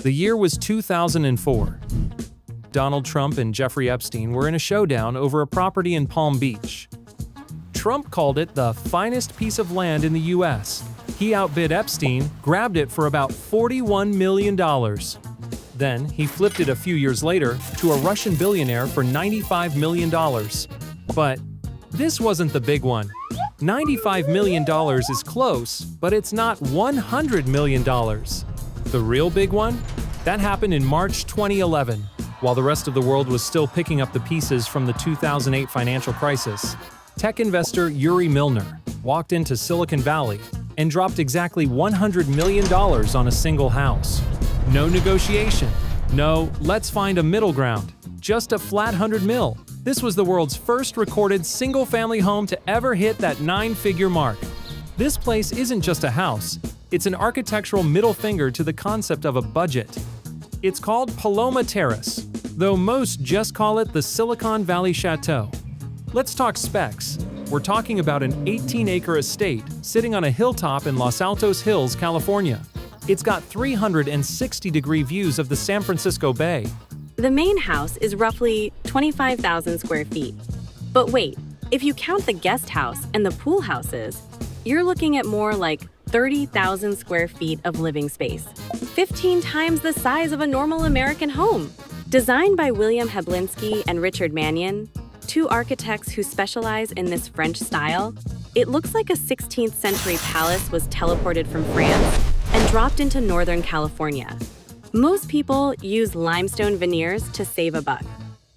The year was 2004. Donald Trump and Jeffrey Epstein were in a showdown over a property in Palm Beach. Trump called it the finest piece of land in the US. He outbid Epstein, grabbed it for about $41 million. Then, he flipped it a few years later to a Russian billionaire for $95 million. But this wasn't the big one. $95 million is close, but it's not $100 million. The real big one? That happened in March 2011, while the rest of the world was still picking up the pieces from the 2008 financial crisis. Tech investor Yuri Milner walked into Silicon Valley and dropped exactly $100 million on a single house. No negotiation. No, let's find a middle ground. Just a flat 100 mil. This was the world's first recorded single-family home to ever hit that 9-figure mark. This place isn't just a house. It's an architectural middle finger to the concept of a budget. It's called Paloma Terrace, though most just call it the Silicon Valley Chateau. Let's talk specs. We're talking about an 18-acre estate sitting on a hilltop in Los Altos Hills, California. It's got 360-degree views of the San Francisco Bay. The main house is roughly 25,000 square feet. But wait, if you count the guest house and the pool houses, you're looking at more like 30,000 square feet of living space, 15 times the size of a normal American home. Designed by William Heblinski and Richard Mannion, two architects who specialize in this French style, it looks like a 16th century palace was teleported from France and dropped into Northern California. Most people use limestone veneers to save a buck.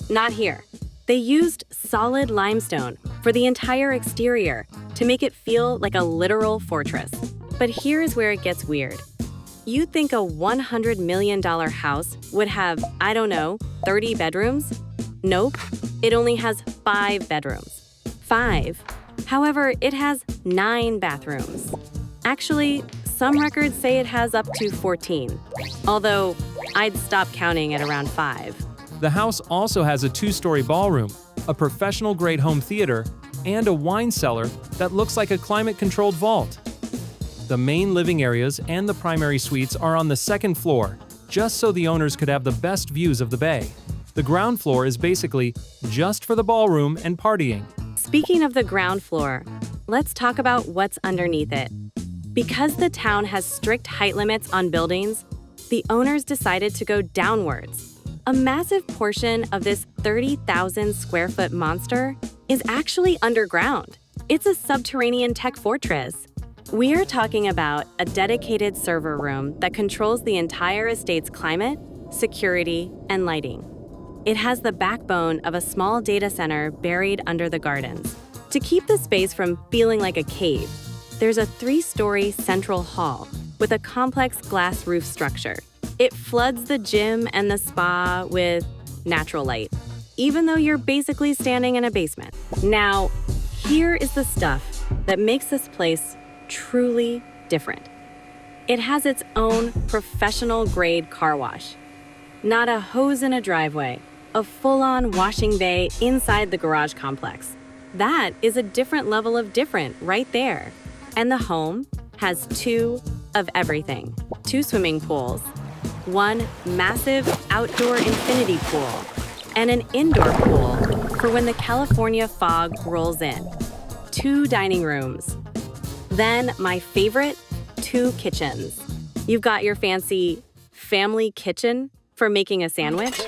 Not here. They used solid limestone for the entire exterior to make it feel like a literal fortress. But here's where it gets weird. You'd think a $100 million house would have, 30 bedrooms? Nope, it only has 5 bedrooms. 5. However, it has 9 bathrooms. Actually, some records say it has up to 14, although I'd stop counting at around 5. The house also has a 2-story ballroom, a professional-grade home theater, and a wine cellar that looks like a climate-controlled vault. The main living areas and the primary suites are on the 2nd floor, just so the owners could have the best views of the bay. The ground floor is basically just for the ballroom and partying. Speaking of the ground floor, let's talk about what's underneath it. Because the town has strict height limits on buildings, the owners decided to go downwards. A massive portion of this 30,000 square foot monster is actually underground. It's a subterranean tech fortress. We're talking about a dedicated server room that controls the entire estate's climate, security, and lighting. It has the backbone of a small data center buried under the gardens. To keep the space from feeling like a cave, there's a 3-story central hall with a complex glass roof structure. It floods the gym and the spa with natural light, even though you're basically standing in a basement. Now, here is the stuff that makes this place truly different. It has its own professional-grade car wash. Not a hose in a driveway, a full-on washing bay inside the garage complex. That is a different level of different right there. And the home has 2 of everything. 2 swimming pools, 1 massive outdoor infinity pool, and an indoor pool for when the California fog rolls in. 2 dining rooms. Then my favorite, 2 kitchens. You've got your fancy family kitchen for making a sandwich,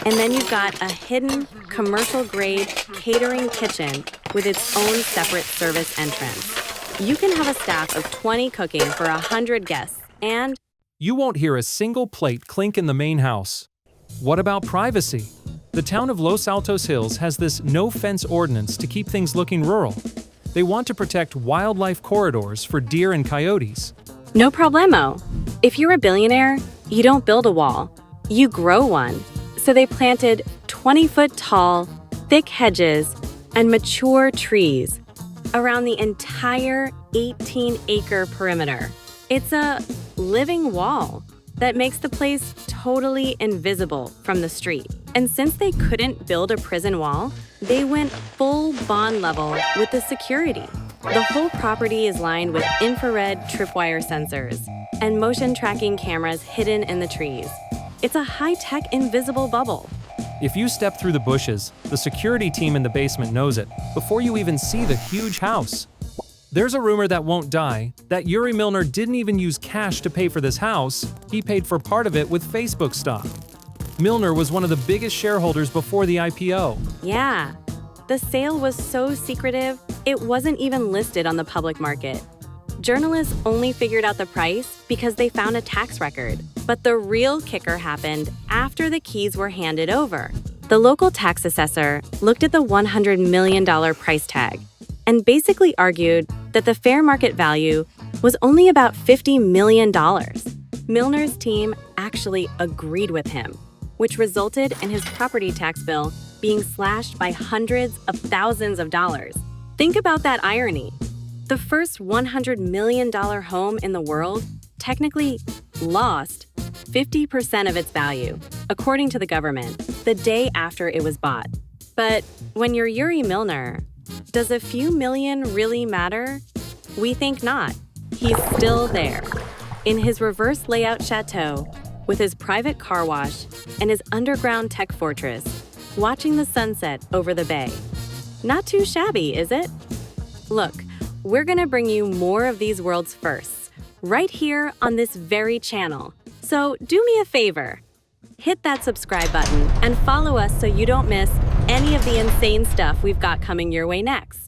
and then you've got a hidden commercial-grade catering kitchen with its own separate service entrance. You can have a staff of 20 cooking for 100 guests, and you won't hear a single plate clink in the main house. What about privacy? The town of Los Altos Hills has this no-fence ordinance to keep things looking rural. They want to protect wildlife corridors for deer and coyotes. No problemo. If you're a billionaire, you don't build a wall, you grow one. So they planted 20-foot-tall, thick hedges and mature trees around the entire 18-acre perimeter. It's a living wall that makes the place totally invisible from the street. And since they couldn't build a prison wall, they went full bond level with the security. The whole property is lined with infrared tripwire sensors and motion tracking cameras hidden in the trees. It's a high-tech invisible bubble. If you step through the bushes, the security team in the basement knows it before you even see the huge house. There's a rumor that won't die that Yuri Milner didn't even use cash to pay for this house. He paid for part of it with Facebook stock. Milner was one of the biggest shareholders before the IPO. Yeah, the sale was so secretive, it wasn't even listed on the public market. Journalists only figured out the price because they found a tax record. But the real kicker happened after the keys were handed over. The local tax assessor looked at the $100 million price tag and basically argued that the fair market value was only about $50 million. Milner's team actually agreed with him, which resulted in his property tax bill being slashed by hundreds of thousands of dollars. Think about that irony. The first $100 million home in the world technically lost 50% of its value, according to the government, the day after it was bought. But when you're Yuri Milner, does a few million really matter? We think not. He's still there, in his reverse layout chateau, with his private car wash and his underground tech fortress, watching the sunset over the bay. Not too shabby, is it? Look, we're gonna bring you more of these world's firsts, right here on this very channel. So do me a favor, hit that subscribe button and follow us so you don't miss any of the insane stuff we've got coming your way next.